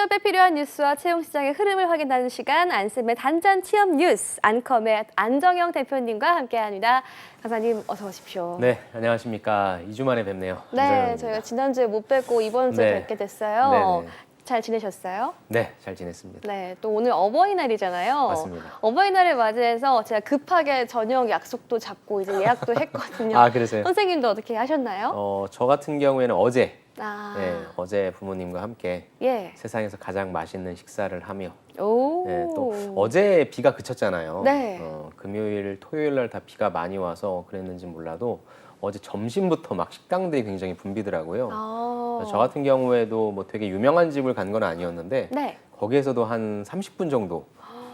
취업에 필요한 뉴스와 채용 시장의 흐름을 확인하는 시간 안쌤의 단전 취업 뉴스 안컴의 안정영 대표님과 함께합니다. 강사님 어서 오십시오. 네, 안녕하십니까. 2주 만에 뵙네요. 네, 안정영입니다. 저희가 지난주에 못 뵙고 이번 주에 네. 뵙게 됐어요. 네네. 잘 지내셨어요? 네, 잘 지냈습니다. 네, 또 오늘 어버이날이잖아요. 맞습니다. 어버이날을 맞이해서 제가 급하게 저녁 약속도 잡고 이제 예약도 했거든요. 아, 그러세요? 선생님도 어떻게 하셨나요? 저 같은 경우에는 어제, 아, 어제 부모님과 함께 예. 세상에서 가장 맛있는 식사를 하며, 오. 또 어제 비가 그쳤잖아요. 네. 금요일, 토요일 날 다 비가 많이 와서 그랬는지 몰라도 어제 점심부터 막 식당들이 굉장히 붐비더라고요. 아. 저 같은 경우에도 뭐 되게 유명한 집을 간 건 아니었는데 네. 거기에서도 한 30분 정도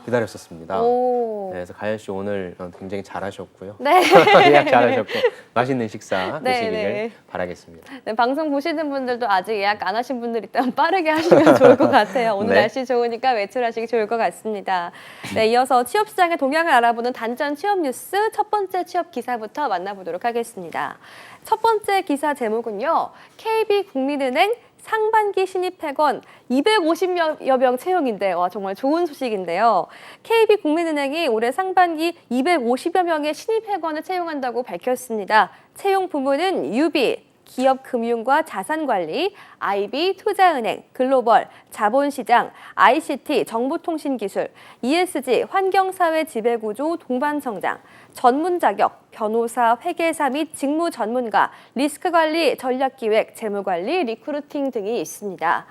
기다렸었습니다. 오. 네, 그래서 가연 씨 오늘 굉장히 잘하셨고요. 네. 예약 잘하셨고 맛있는 식사 네, 되시길 네. 바라겠습니다. 네, 방송 보시는 분들도 아직 예약 안 하신 분들 있다면 빠르게 하시면 좋을 것 같아요. 오늘 네. 날씨 좋으니까 외출하시기 좋을 것 같습니다. 네, 이어서 취업시장의 동향을 알아보는 단전 취업 뉴스 첫 번째 취업 기사부터 만나보도록 하겠습니다. 첫 번째 기사 제목은요. KB국민은행 상반기 신입회원 250여 명 채용인데 와 정말 좋은 소식인데요. KB국민은행이 올해 상반기 250여 명의 신입회원을 채용한다고 밝혔습니다. 채용 부문은 유비, 기업금융과 자산관리, IB 투자은행, 글로벌, 자본시장, ICT, 정보통신기술, ESG, 환경사회 지배구조, 동반성장, 전문자격, 변호사, 회계사 및 직무 전문가, 리스크관리, 전략기획, 재무관리, 리크루팅 등이 있습니다.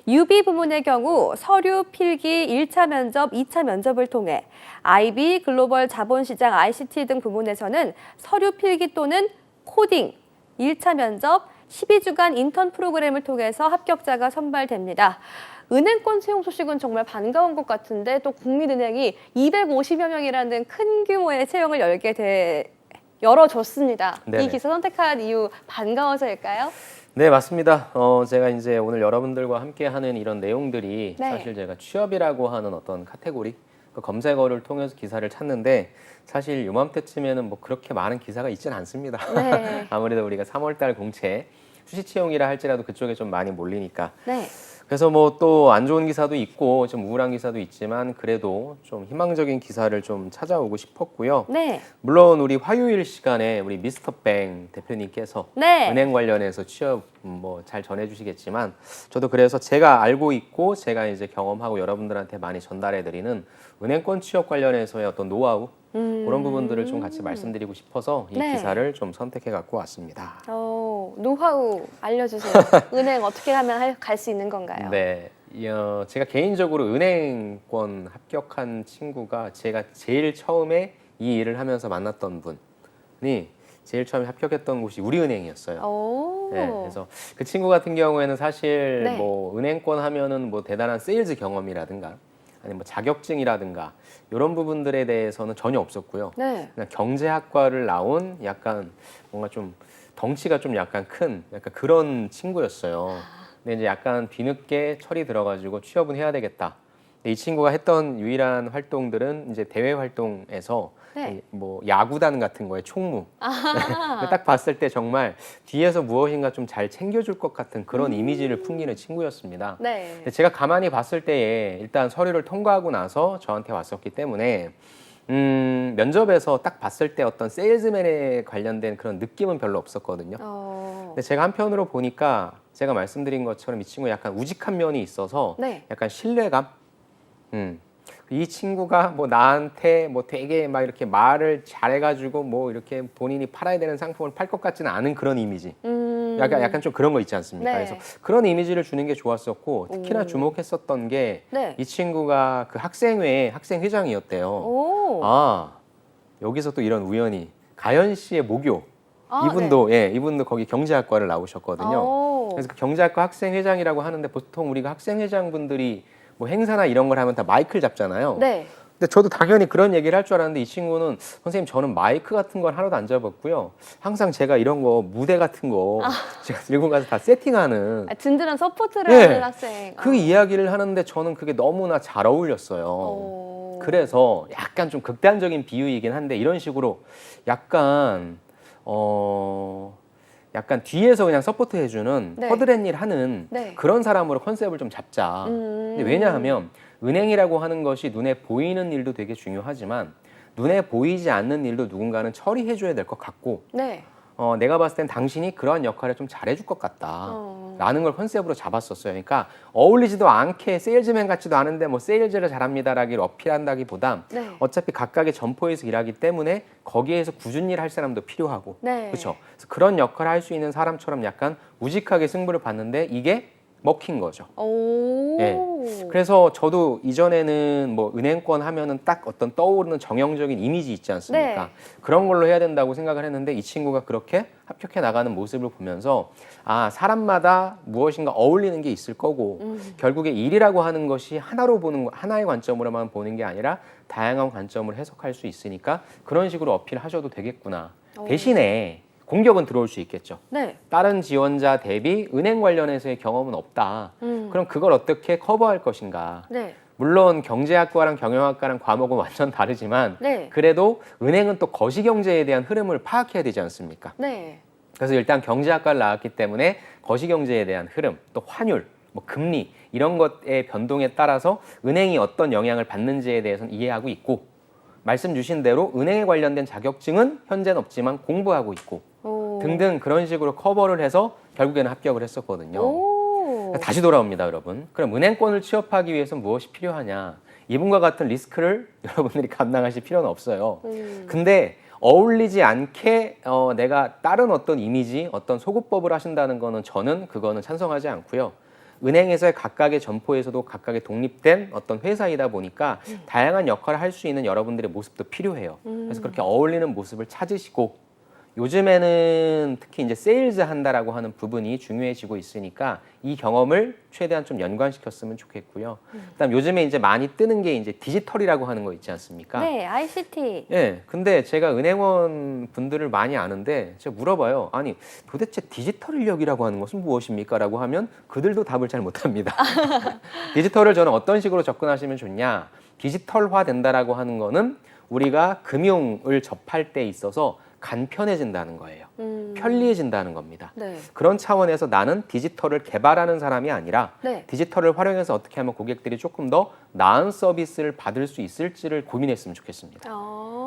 유비 부문의 경우 서류, 필기, 1차 면접, 2차 면접을 통해 IB, 글로벌, 자본시장, ICT 등 부문에서는 서류, 필기 또는 코딩, 1차 면접, 12주간 인턴 프로그램을 통해서 합격자가 선발됩니다. 은행권 채용 소식은 정말 반가운 것 같은데 또 국민은행이 250여 명이라는 큰 규모의 채용을 열어줬습니다. 네네. 이 기사 선택한 이유 반가워서일까요? 네, 맞습니다. 제가 이제 오늘 여러분들과 함께하는 이런 내용들이 네. 사실 제가 취업이라고 하는 어떤 카테고리, 그 검색어를 통해서 기사를 찾는데 사실 요맘때쯤에는 뭐 그렇게 많은 기사가 있지는 않습니다. 네. 아무래도 우리가 3월달 공채 수시 채용이라 할지라도 그쪽에 좀 많이 몰리니까. 네. 그래서 뭐 또 안 좋은 기사도 있고 좀 우울한 기사도 있지만 그래도 좀 희망적인 기사를 좀 찾아오고 싶었고요. 네. 물론 우리 화요일 시간에 우리 미스터뱅 대표님께서 네. 은행 관련해서 취업 뭐 잘 전해주시겠지만 저도 그래서 제가 알고 있고 제가 이제 경험하고 여러분들한테 많이 전달해드리는 은행권 취업 관련해서의 어떤 노하우 그런 부분들을 좀 같이 말씀드리고 싶어서 이 네. 기사를 좀 선택해 갖고 왔습니다. 노하우 알려주세요. 은행 어떻게 하면 갈 수 있는 건가요? 네, 제가 개인적으로 은행권 합격한 친구가 제가 제일 처음에 이 일을 하면서 만났던 분이 제일 처음에 합격했던 곳이 우리은행이었어요. 오. 네, 그래서 그 친구 같은 경우에는 사실 네. 뭐 은행권 하면은 뭐 대단한 세일즈 경험이라든가 아니면 뭐 자격증이라든가 이런 부분들에 대해서는 전혀 없었고요. 네. 그냥 경제학과를 나온 약간 뭔가 좀 덩치가 좀 약간 큰 약간 그런 친구였어요. 근데 이제 약간 뒤늦게 철이 들어가지고 취업은 해야 되겠다. 근데 이 친구가 했던 유일한 활동들은 이제 대외 활동에서 네. 뭐 야구단 같은 거에 총무. 아. 딱 봤을 때 정말 뒤에서 무엇인가 좀 잘 챙겨줄 것 같은 그런 이미지를 풍기는 친구였습니다. 네. 근데 제가 가만히 봤을 때에 일단 서류를 통과하고 나서 저한테 왔었기 때문에 면접에서 딱 봤을 때 어떤 세일즈맨에 관련된 그런 느낌은 별로 없었거든요. 근데 제가 한편으로 보니까 제가 말씀드린 것처럼 이 친구 약간 우직한 면이 있어서 네. 약간 신뢰감. 이 친구가 뭐 나한테 뭐 되게 막 이렇게 말을 잘해가지고 뭐 이렇게 본인이 팔아야 되는 상품을 팔 것 같지는 않은 그런 이미지. 약간 좀 그런 거 있지 않습니까? 네. 그래서 그런 이미지를 주는 게 좋았었고 특히나 오. 주목했었던 게 이 네. 친구가 그 학생회 학생회장이었대요. 오. 여기서 또 이런 우연히 가연 씨의 모교 아, 이분도 거기 경제학과를 나오셨거든요. 오. 그래서 그 경제학과 학생회장이라고 하는데 보통 우리가 학생회장분들이 뭐 행사나 이런 걸 하면 다 마이크를 잡잖아요. 네. 근데 저도 당연히 그런 얘기를 할 줄 알았는데 이 친구는 선생님 저는 마이크 같은 건 하나도 안 잡았고요. 항상 제가 이런 거 무대 같은 거 제가 들고 가서 다 세팅하는 든든한 서포트를 네. 하는 학생. 그 이야기를 하는데 저는 그게 너무나 잘 어울렸어요. 오. 그래서 약간 좀 극단적인 비유이긴 한데 이런 식으로 약간 약간 뒤에서 그냥 서포트 해주는 네. 허드렛 일 하는 네. 그런 사람으로 컨셉을 좀 잡자. 근데 왜냐하면 은행이라고 하는 것이 눈에 보이는 일도 되게 중요하지만 눈에 보이지 않는 일도 누군가는 처리해줘야 될 것 같고 네. 내가 봤을 땐 당신이 그러한 역할을 좀 잘해줄 것 같다. 라는 걸 컨셉으로 잡았었어요. 그러니까 어울리지도 않게 세일즈맨 같지도 않은데 뭐 세일즈를 잘합니다라기를 어필한다기보다 네. 어차피 각각의 점포에서 일하기 때문에 거기에서 꾸준히 일할 사람도 필요하고 네. 그렇죠. 그래서 그런 역할을 할 수 있는 사람처럼 약간 우직하게 승부를 봤는데 이게 먹힌 거죠. 오. 예. 그래서 저도 이전에는 뭐 은행권 하면은 딱 어떤 떠오르는 정형적인 이미지 있지 않습니까? 네. 그런 걸로 해야 된다고 생각을 했는데 이 친구가 그렇게 합격해 나가는 모습을 보면서 아, 사람마다 무엇인가 어울리는 게 있을 거고 결국에 일이라고 하는 것이 하나로 보는 하나의 관점으로만 보는 게 아니라 다양한 관점을 해석할 수 있으니까 그런 식으로 어필하셔도 되겠구나. 대신에 공격은 들어올 수 있겠죠. 네. 다른 지원자 대비 은행 관련해서의 경험은 없다. 그럼 그걸 어떻게 커버할 것인가? 네. 물론 경제학과랑 경영학과랑 과목은 완전 다르지만 네. 그래도 은행은 또 거시경제에 대한 흐름을 파악해야 되지 않습니까? 네. 그래서 일단 경제학과를 나왔기 때문에 거시경제에 대한 흐름, 또 환율, 뭐 금리 이런 것의 변동에 따라서 은행이 어떤 영향을 받는지에 대해서는 이해하고 있고 말씀 주신 대로 은행에 관련된 자격증은 현재는 없지만 공부하고 있고 오. 등등 그런 식으로 커버를 해서 결국에는 합격을 했었거든요. 오. 다시 돌아옵니다, 여러분. 그럼 은행권을 취업하기 위해서 무엇이 필요하냐? 이분과 같은 리스크를 여러분들이 감당하실 필요는 없어요. 근데 어울리지 않게 내가 다른 어떤 이미지, 어떤 소구법을 하신다는 거는 저는 그거는 찬성하지 않고요. 은행에서의 각각의 점포에서도 각각의 독립된 어떤 회사이다 보니까 다양한 역할을 할 수 있는 여러분들의 모습도 필요해요. 그래서 그렇게 어울리는 모습을 찾으시고 요즘에는 특히 이제 세일즈 한다라고 하는 부분이 중요해지고 있으니까 이 경험을 최대한 좀 연관시켰으면 좋겠고요. 그다음 요즘에 이제 많이 뜨는 게 이제 디지털이라고 하는 거 있지 않습니까? 네, ICT. 예, 근데 제가 은행원 분들을 많이 아는데 제가 물어봐요. 아니 도대체 디지털 인력이라고 하는 것은 무엇입니까? 라고 하면 그들도 답을 잘 못합니다. 디지털을 저는 어떤 식으로 접근하시면 좋냐? 디지털화 된다라고 하는 거는 우리가 금융을 접할 때 있어서 간편해진다는 거예요. 편리해진다는 겁니다. 네. 그런 차원에서 나는 디지털을 개발하는 사람이 아니라 네. 디지털을 활용해서 어떻게 하면 고객들이 조금 더 나은 서비스를 받을 수 있을지를 고민했으면 좋겠습니다.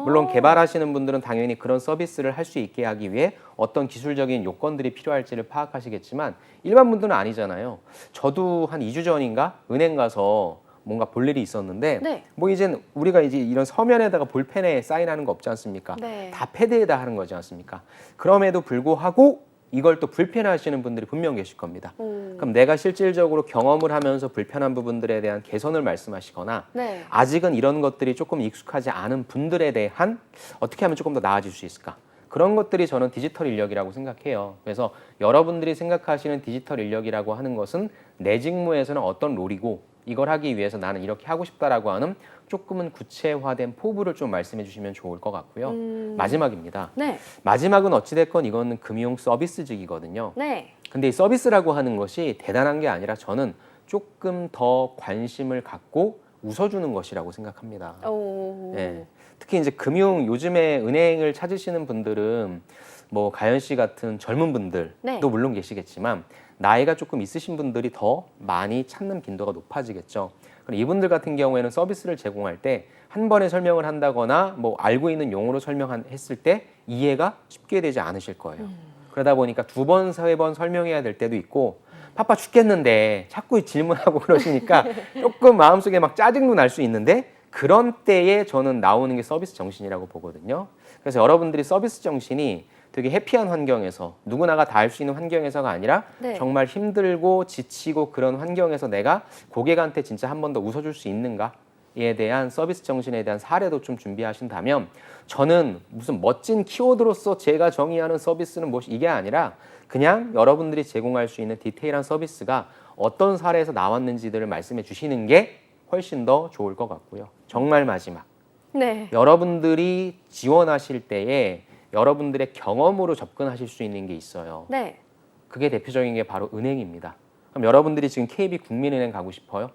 물론 개발하시는 분들은 당연히 그런 서비스를 할 수 있게 하기 위해 어떤 기술적인 요건들이 필요할지를 파악하시겠지만 일반 분들은 아니잖아요. 저도 한 2주 전인가 은행 가서 뭔가 볼 일이 있었는데 네. 뭐 이젠 우리가 이제 이런 서면에다가 볼펜에 사인하는 거 없지 않습니까? 네. 다 패드에다 하는 거지 않습니까? 그럼에도 불구하고 이걸 또 불편해하시는 분들이 분명 계실 겁니다. 그럼 내가 실질적으로 경험을 하면서 불편한 부분들에 대한 개선을 말씀하시거나 네. 아직은 이런 것들이 조금 익숙하지 않은 분들에 대한 어떻게 하면 조금 더 나아질 수 있을까? 그런 것들이 저는 디지털 인력이라고 생각해요. 그래서 여러분들이 생각하시는 디지털 인력이라고 하는 것은 내 직무에서는 어떤 롤이고 이걸 하기 위해서 나는 이렇게 하고 싶다라고 하는 조금은 구체화된 포부를 좀 말씀해 주시면 좋을 것 같고요. 마지막입니다. 네. 마지막은 어찌됐건 이거는 금융 서비스직이거든요. 네. 근데 이 서비스라고 하는 것이 대단한 게 아니라 저는 조금 더 관심을 갖고 웃어주는 것이라고 생각합니다. 오. 예. 특히 이제 금융 요즘에 은행을 찾으시는 분들은 뭐 가연 씨 같은 젊은 분들도 네. 물론 계시겠지만 나이가 조금 있으신 분들이 더 많이 찾는 빈도가 높아지겠죠. 그럼 이분들 같은 경우에는 서비스를 제공할 때 한 번에 설명을 한다거나 뭐 알고 있는 용어로 설명했을 때 이해가 쉽게 되지 않으실 거예요. 그러다 보니까 2번, 3번 설명해야 될 때도 있고 바빠 죽겠는데 자꾸 질문하고 그러시니까 조금 마음속에 막 짜증도 날 수 있는데 그런 때에 저는 나오는 게 서비스 정신이라고 보거든요. 그래서 여러분들이 서비스 정신이 되게 해피한 환경에서 누구나가 다 할 수 있는 환경에서가 아니라 네. 정말 힘들고 지치고 그런 환경에서 내가 고객한테 진짜 한 번 더 웃어줄 수 있는가에 대한 서비스 정신에 대한 사례도 좀 준비하신다면 저는 무슨 멋진 키워드로서 제가 정의하는 서비스는 무엇이 이게 아니라 그냥 여러분들이 제공할 수 있는 디테일한 서비스가 어떤 사례에서 나왔는지들을 말씀해 주시는 게 훨씬 더 좋을 것 같고요. 정말 마지막. 네. 여러분들이 지원하실 때에 여러분들의 경험으로 접근하실 수 있는 게 있어요. 네. 그게 대표적인 게 바로 은행입니다. 그럼 여러분들이 지금 KB국민은행 가고 싶어요?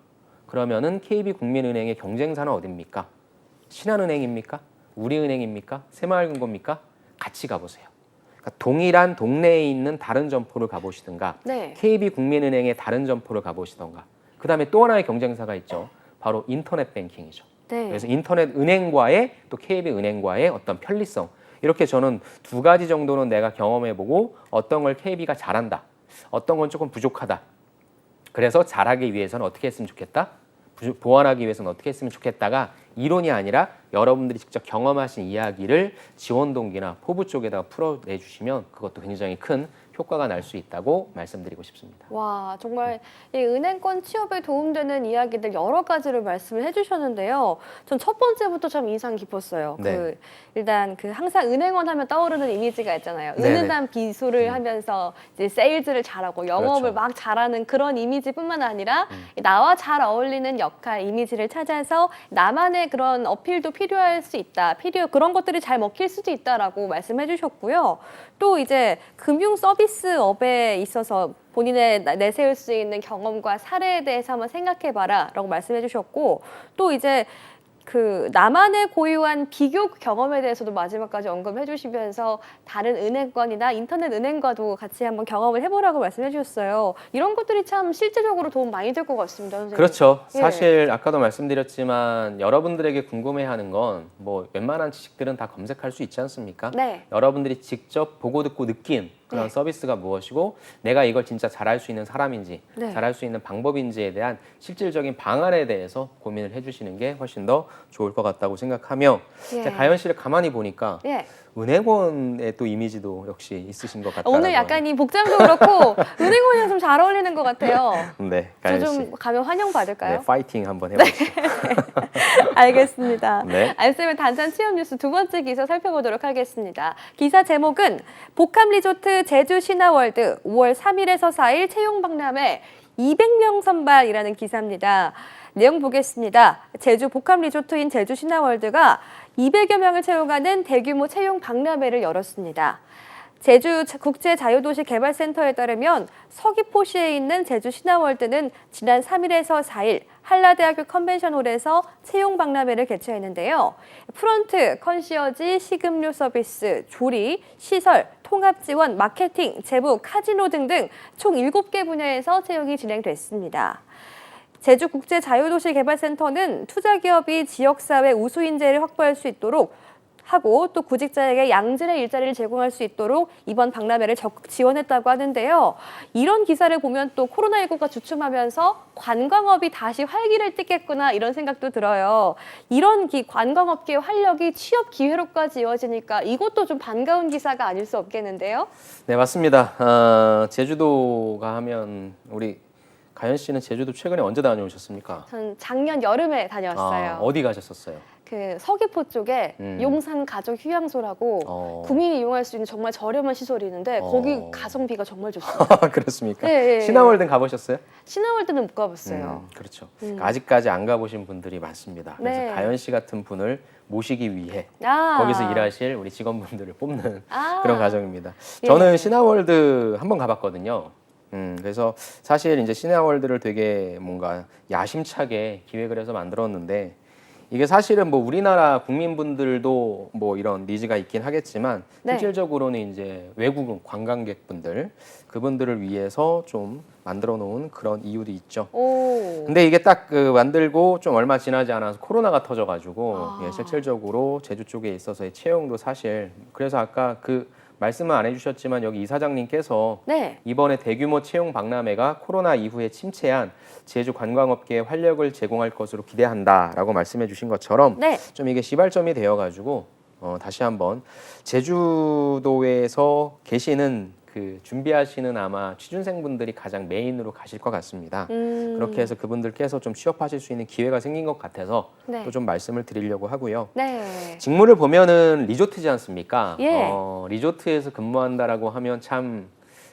그러면은 KB국민은행의 경쟁사는 어디입니까? 신한은행입니까? 우리은행입니까? 새마을금고입니까? 같이 가보세요. 그러니까 동일한 동네에 있는 다른 점포를 가보시든가 네. KB국민은행의 다른 점포를 가보시던가 그다음에 또 하나의 경쟁사가 있죠. 바로 인터넷 뱅킹이죠. 네. 그래서 인터넷 은행과의 또 KB은행과의 어떤 편리성 이렇게 저는 두 가지 정도는 내가 경험해보고 어떤 걸 KB가 잘한다. 어떤 건 조금 부족하다. 그래서 잘하기 위해서는 어떻게 했으면 좋겠다. 보완하기 위해서는 어떻게 했으면 좋겠다가 이론이 아니라 여러분들이 직접 경험하신 이야기를 지원 동기나 포부 쪽에다가 풀어내주시면 그것도 굉장히 큰 효과가 날 수 있다고 말씀드리고 싶습니다. 와, 정말 이 은행권 취업에 도움되는 이야기들 여러 가지를 말씀을 해주셨는데요. 전 첫 번째부터 참 인상 깊었어요. 네. 일단 항상 은행원 하면 떠오르는 이미지가 있잖아요. 네네. 은은한 비수를 하면서 이제 세일즈를 잘하고 영업을 그렇죠. 막 잘하는 그런 이미지뿐만 아니라 나와 잘 어울리는 역할, 이미지를 찾아서 나만의 그런 어필도 필요할 수 있다. 그런 것들이 잘 먹힐 수도 있다라고 말씀해 주셨고요. 또 이제 금융 서비스업에 있어서 본인의 내세울 수 있는 경험과 사례에 대해서 한번 생각해봐라 라고 말씀해 주셨고 또 이제 나만의 고유한 비교 경험에 대해서도 마지막까지 언급해 주시면서 다른 은행권이나 인터넷 은행과도 같이 한번 경험을 해보라고 말씀해 주셨어요. 이런 것들이 참 실제적으로 도움 많이 될 것 같습니다, 선생님. 그렇죠. 예. 사실 아까도 말씀드렸지만 여러분들에게 궁금해하는 건 뭐 웬만한 지식들은 다 검색할 수 있지 않습니까? 네. 여러분들이 직접 보고 듣고 느낀 그런 네. 서비스가 무엇이고 내가 이걸 진짜 잘할 수 있는 사람인지 네. 잘할 수 있는 방법인지에 대한 실질적인 방안에 대해서 고민을 해주시는 게 훨씬 더 좋을 것 같다고 생각하며 예. 제가 가연 씨를 가만히 보니까 예. 은행원의 또 이미지도 역시 있으신 것 같다라고 오늘 약간 이 복장도 그렇고 은행원이랑 좀 잘 어울리는 것 같아요. 네, 저 가연 씨. 좀 가면 환영 받을까요? 네, 파이팅 한번 해보시죠. 알겠습니다. 네. 안쌤의 단짠 취업 뉴스 두 번째 기사 살펴보도록 하겠습니다. 기사 제목은 복합 리조트 제주 신화월드 5월 3일에서 4일 채용 박람회 200명 선발이라는 기사입니다. 내용 보겠습니다. 제주 복합 리조트인 제주 신화월드가 200여 명을 채용하는 대규모 채용 박람회를 열었습니다. 제주 국제자유도시 개발센터에 따르면 서귀포시에 있는 제주 신화월드는 지난 3일에서 4일 한라대학교 컨벤션홀에서 채용 박람회를 개최했는데요. 프런트, 컨시어지, 식음료 서비스, 조리, 시설, 통합 지원, 마케팅, 제부, 카지노 등등 총 7개 분야에서 채용이 진행됐습니다. 제주국제자유도시개발센터는 투자기업이 지역사회 우수인재를 확보할 수 있도록 하고 또 구직자에게 양질의 일자리를 제공할 수 있도록 이번 박람회를 적극 지원했다고 하는데요. 이런 기사를 보면 또 코로나19가 주춤하면서 관광업이 다시 활기를 띠겠구나 이런 생각도 들어요. 이런 관광업계의 활력이 취업 기회로까지 이어지니까 이것도 좀 반가운 기사가 아닐 수 없겠는데요. 네, 맞습니다. 제주도가 하면 우리 가연 씨는 제주도 최근에 언제 다녀오셨습니까? 전 작년 여름에 다녀왔어요. 어디 가셨었어요? 서귀포 쪽에 용산 가족 휴양소라고 구민이 이용할 수 있는 정말 저렴한 시설이 있는데 거기 가성비가 정말 좋습니다. 그렇습니까? 네, 신화월드는 가보셨어요? 신화월드는 못 가봤어요. 그렇죠. 아직까지 안 가보신 분들이 많습니다. 그래서 네. 가연 씨 같은 분을 모시기 위해 아. 거기서 일하실 우리 직원분들을 뽑는 아. 그런 과정입니다. 예. 저는 신화월드 한번 가봤거든요. 그래서 사실 이제 신화월드를 되게 뭔가 야심차게 기획을 해서 만들었는데 이게 사실은 뭐 우리나라 국민분들도 뭐 이런 니즈가 있긴 하겠지만 네. 실질적으로는 이제 외국 관광객분들 그분들을 위해서 좀 만들어 놓은 그런 이유도 있죠. 오. 근데 이게 딱 만들고 좀 얼마 지나지 않아서 코로나가 터져가지고 아. 실질적으로 제주 쪽에 있어서의 채용도 사실 그래서 아까 말씀은 안 해주셨지만 여기 이사장님께서 네. 이번에 대규모 채용 박람회가 코로나 이후에 침체한 제주 관광업계에 활력을 제공할 것으로 기대한다라고 말씀해 주신 것처럼 네. 좀 이게 시발점이 되어가지고 다시 한번 제주도에서 계시는 준비하시는 아마 취준생분들이 가장 메인으로 가실 것 같습니다. 그렇게 해서 그분들께서 좀 취업하실 수 있는 기회가 생긴 것 같아서 네. 또 좀 말씀을 드리려고 하고요. 네. 직무를 보면은 리조트지 않습니까? 예. 리조트에서 근무한다라고 하면 참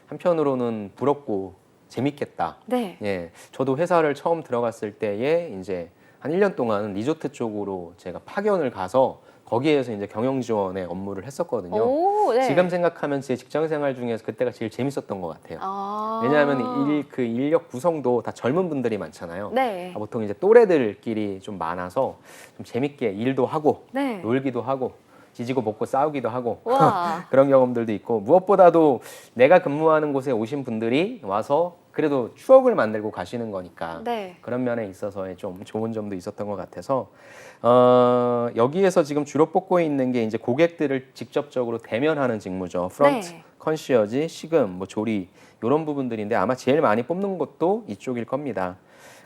한편으로는 부럽고 재밌겠다. 네. 예, 저도 회사를 처음 들어갔을 때에 이제 한 1년 동안 리조트 쪽으로 제가 파견을 가서 거기에서 이제 경영 지원의 업무를 했었거든요. 오, 네. 지금 생각하면 제 직장 생활 중에서 그때가 제일 재밌었던 것 같아요. 아. 왜냐하면 인력 구성도 다 젊은 분들이 많잖아요. 네. 보통 이제 또래들끼리 좀 많아서 좀 재밌게 일도 하고 네. 놀기도 하고 지지고 볶고 싸우기도 하고 와. 그런 경험들도 있고 무엇보다도 내가 근무하는 곳에 오신 분들이 와서 그래도 추억을 만들고 가시는 거니까 네. 그런 면에 있어서의 좀 좋은 점도 있었던 것 같아서 여기에서 지금 주로 뽑고 있는 게 이제 고객들을 직접적으로 대면하는 직무죠. 프런트, 네. 컨시어지, 시금, 뭐 조리 이런 부분들인데 아마 제일 많이 뽑는 것도 이쪽일 겁니다.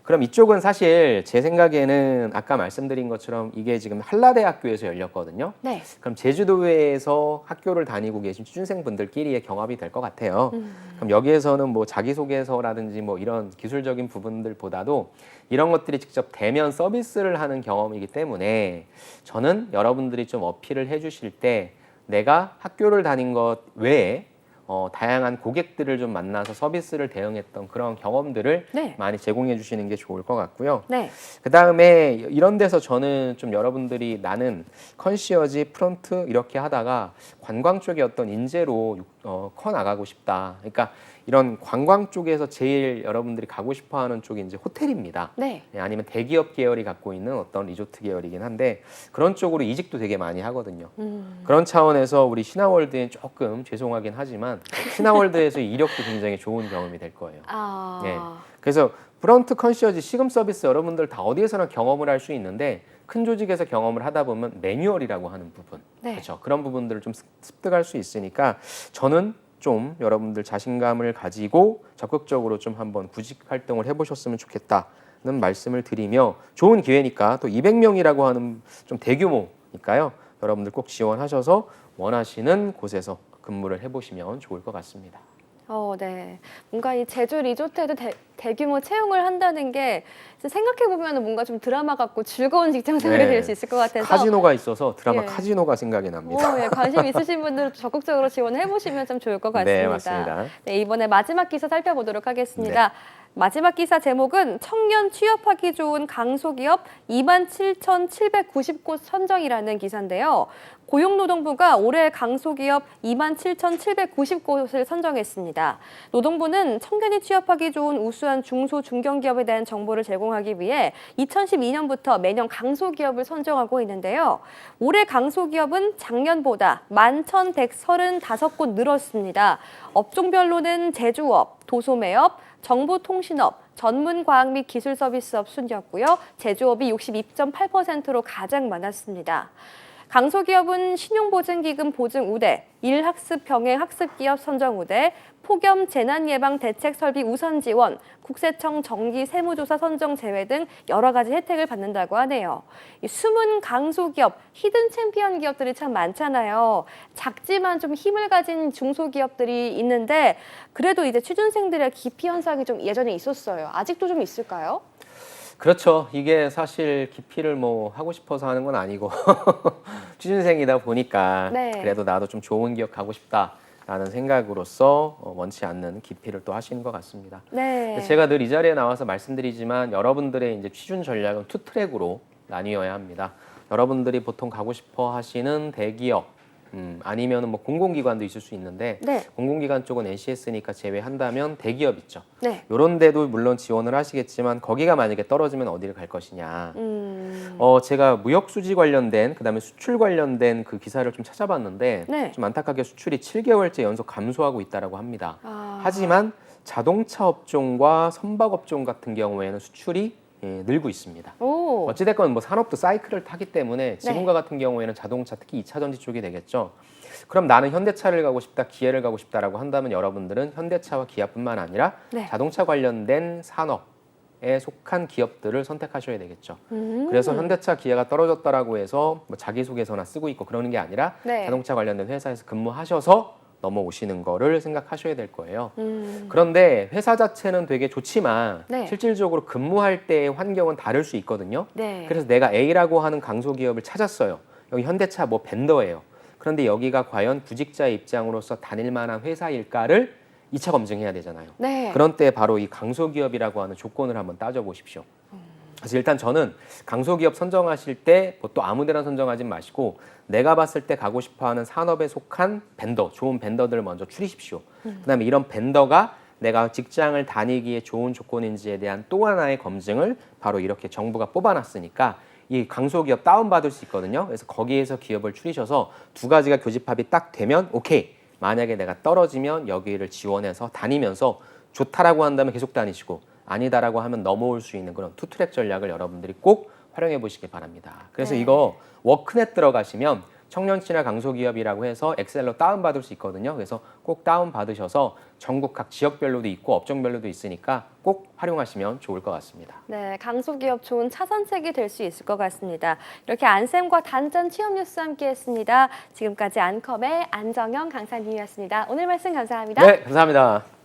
그럼 이쪽은 사실 제 생각에는 아까 말씀드린 것처럼 이게 지금 한라대학교에서 열렸거든요. 네. 그럼 제주도에서 학교를 다니고 계신 취준생분들끼리의 경합이 될 것 같아요. 그럼 여기에서는 뭐 자기소개서라든지 뭐 이런 기술적인 부분들보다도 이런 것들이 직접 대면 서비스를 하는 경험이기 때문에 저는 여러분들이 좀 어필을 해주실 때 내가 학교를 다닌 것 외에 다양한 고객들을 좀 만나서 서비스를 대응했던 그런 경험들을 네. 많이 제공해 주시는 게 좋을 것 같고요. 네. 그 다음에 이런 데서 저는 좀 여러분들이 나는 컨시어지, 프런트 이렇게 하다가 관광 쪽의 어떤 인재로 커 나가고 싶다. 그러니까 이런 관광 쪽에서 제일 여러분들이 가고 싶어하는 쪽이 이제 호텔입니다. 네. 아니면 대기업 계열이 갖고 있는 어떤 리조트 계열이긴 한데 그런 쪽으로 이직도 되게 많이 하거든요. 그런 차원에서 우리 신화월드엔 조금 죄송하긴 하지만 신화월드에서 이력도 굉장히 좋은 경험이 될 거예요. 아. 네. 그래서 프런트 컨시어지 시금 서비스 여러분들 다 어디에서나 경험을 할 수 있는데 큰 조직에서 경험을 하다 보면 매뉴얼이라고 하는 부분, 네. 그렇죠. 그런 부분들을 좀 습득할 수 있으니까 저는 좀 여러분들 자신감을 가지고 적극적으로 좀 한번 구직 활동을 해보셨으면 좋겠다는 말씀을 드리며 좋은 기회니까 또 200명이라고 하는 좀 대규모니까요. 여러분들 꼭 지원하셔서 원하시는 곳에서 근무를 해보시면 좋을 것 같습니다. 네. 뭔가 이 제주 리조트에도 대규모 채용을 한다는 게 생각해보면 뭔가 좀 드라마 같고 즐거운 직장 생활이 네. 될 수 있을 것 같아서. 카지노가 있어서 드라마 예. 카지노가 생각이 납니다. 예, 관심 있으신 분들은 적극적으로 지원해보시면 좀 좋을 것 같습니다. 네, 맞습니다. 네, 이번에 마지막 기사 살펴보도록 하겠습니다. 마지막 기사 제목은 청년 취업하기 좋은 강소기업 27,790곳 선정이라는 기사인데요. 고용노동부가 올해 강소기업 27,790곳을 선정했습니다. 노동부는 청년이 취업하기 좋은 우수한 중소, 중견기업에 대한 정보를 제공하기 위해 2012년부터 매년 강소기업을 선정하고 있는데요. 올해 강소기업은 작년보다 11,135곳 늘었습니다. 업종별로는 제조업, 도소매업, 정보통신업, 전문과학 및 기술서비스업 순이었고요. 제조업이 62.8%로 가장 많았습니다. 강소기업은 신용보증기금 보증우대, 일학습 병행 학습기업 선정우대, 폭염 재난예방 대책설비 우선 지원, 국세청 정기 세무조사 선정 제외 등 여러 가지 혜택을 받는다고 하네요. 이 숨은 강소기업, 히든 챔피언 기업들이 참 많잖아요. 작지만 좀 힘을 가진 중소기업들이 있는데 그래도 이제 취준생들의 기피 현상이 좀 예전에 있었어요. 아직도 좀 있을까요? 그렇죠. 이게 사실 기피를 뭐 하고 싶어서 하는 건 아니고 취준생이다 보니까 네. 그래도 나도 좀 좋은 기업 가고 싶다라는 생각으로서 원치 않는 기피를 또 하시는 것 같습니다. 네. 제가 늘 이 자리에 나와서 말씀드리지만 여러분들의 이제 취준 전략은 투 트랙으로 나뉘어야 합니다. 여러분들이 보통 가고 싶어 하시는 대기업 아니면 뭐 공공기관도 있을 수 있는데 네. 공공기관 쪽은 NCS니까 제외한다면 대기업 있죠. 네. 이런 데도 물론 지원을 하시겠지만 거기가 만약에 떨어지면 어디를 갈 것이냐. 제가 무역수지 관련된 그다음에 수출 관련된 그 기사를 좀 찾아봤는데 네. 좀 안타깝게 수출이 7개월째 연속 감소하고 있다라고 합니다. 아. 하지만 자동차 업종과 선박 업종 같은 경우에는 수출이 늘고 있습니다. 오. 어찌됐건 뭐 산업도 사이클을 타기 때문에 지금과 같은 경우에는 자동차 특히 2차 전지 쪽이 되겠죠. 그럼 나는 현대차를 가고 싶다, 기아를 가고 싶다라고 한다면 여러분들은 현대차와 기아뿐만 아니라 네. 자동차 관련된 산업에 속한 기업들을 선택하셔야 되겠죠. 그래서 현대차, 기아가 떨어졌다라고 해서 뭐 자기소개서나 쓰고 있고 그러는 게 아니라 네. 자동차 관련된 회사에서 근무하셔서 넘어오시는 거를 생각하셔야 될 거예요. 음. 그런데 회사 자체는 되게 좋지만 네. 실질적으로 근무할 때의 환경은 다를 수 있거든요. 네. 그래서 내가 A라고 하는 강소기업을 찾았어요. 여기 현대차 뭐 벤더예요. 그런데 여기가 과연 구직자의 입장으로서 다닐 만한 회사일까를 2차 검증해야 되잖아요. 네. 그런 때 바로 이 강소기업이라고 하는 조건을 한번 따져보십시오. 그래서 일단 저는 강소기업 선정하실 때 또 아무데나 선정하지 마시고 내가 봤을 때 가고 싶어하는 산업에 속한 벤더, 좋은 벤더들을 먼저 추리십시오. 그다음에 이런 벤더가 내가 직장을 다니기에 좋은 조건인지에 대한 또 하나의 검증을 바로 이렇게 정부가 뽑아놨으니까 이 강소기업 다운받을 수 있거든요. 그래서 거기에서 기업을 추리셔서 두 가지가 교집합이 딱 되면 오케이. 만약에 내가 떨어지면 여기를 지원해서 다니면서 좋다라고 한다면 계속 다니시고 아니다라고 하면 넘어올 수 있는 그런 투트랙 전략을 여러분들이 꼭 활용해 보시기 바랍니다. 그래서 네. 이거 워크넷 들어가시면 청년친화 강소기업이라고 해서 엑셀로 다운받을 수 있거든요. 그래서 꼭 다운받으셔서 전국 각 지역별로도 있고 업종별로도 있으니까 꼭 활용하시면 좋을 것 같습니다. 네, 강소기업 좋은 차선책이 될 수 있을 것 같습니다. 이렇게 안쌤과 단전 취업 뉴스 함께했습니다. 지금까지 안컴의 안정영 강사님이었습니다. 오늘 말씀 감사합니다. 네, 감사합니다.